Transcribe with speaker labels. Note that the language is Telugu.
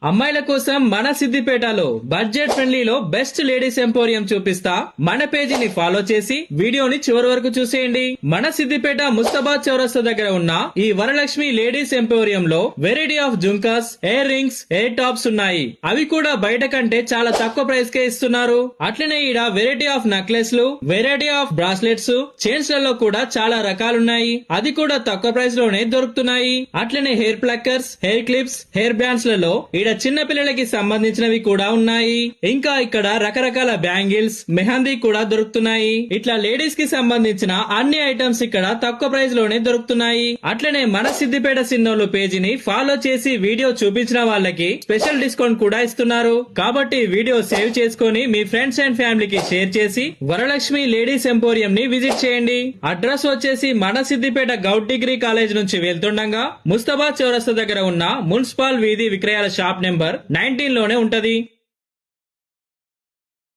Speaker 1: అమ్మాయిల కోసం మన సిద్దిపేటలో బడ్జెట్ ఫ్రెండ్లీలో బెస్ట్ లేడీస్ ఎంపోరియం చూపిస్తా. మన పేజీని ఫాలో చేసి వీడియోని చివరి వరకు చూసేయండి. మన సిద్దిపేట ముస్తాబాద్ చౌరస్తా దగ్గర ఉన్న ఈ వరలక్ష్మి లేడీస్ ఎంపోరియం లో variety of jhumkas, air rings, air tops ఉన్నాయి. అవి కూడా బయట కంటే చాలా తక్కువ ప్రైస్ కే ఇస్తున్నారు. అట్లనే ఈడ వెరైటీ ఆఫ్ నెక్లెస్ లు, వెరైటీ ఆఫ్ బ్రాస్లెట్స్, చైన్స్ లలో కూడా చాలా రకాలున్నాయి. అది కూడా తక్కువ ప్రైస్ లోనే దొరుకుతున్నాయి. అట్లనే hair pluckers, hair clips, hair bands లలో ఈడ చిన్న పిల్లలకి సంబంధించినవి కూడా ఉన్నాయి. ఇంకా ఇక్కడ రకరకాల బ్యాంగిల్స్, మెహందీ కూడా దొరుకుతున్నాయి. ఇట్లా లేడీస్ కి సంబంధించిన అన్ని ఐటమ్స్ ఇక్కడ తక్కువ ప్రైస్ లోనే దొరుకుతున్నాయి. అట్లనే మన సిద్దిపేట సిన్నోలు పేజీని ఫాలో చేసి వీడియో చూపించిన వాళ్ళకి స్పెషల్ డిస్కౌంట్ కూడా ఇస్తున్నారు. కాబట్టి వీడియో సేవ్ చేసుకొని మీ ఫ్రెండ్స్ అండ్ ఫ్యామిలీకి షేర్ చేసి వరలక్ష్మి లేడీస్ ఎంపోరియం ని విజిట్ చేయండి. అడ్రస్ వచ్చేసి మన సిద్దిపేట గౌట్ డిగ్రీ కాలేజ్ నుంచి వెళ్తుండగా ముస్తాబాద్ చౌరస్తా దగ్గర ఉన్న మున్సిపల్ వీధి విక్రయాల షాప్ నెంబర్ 19 లోనే ఉంటది.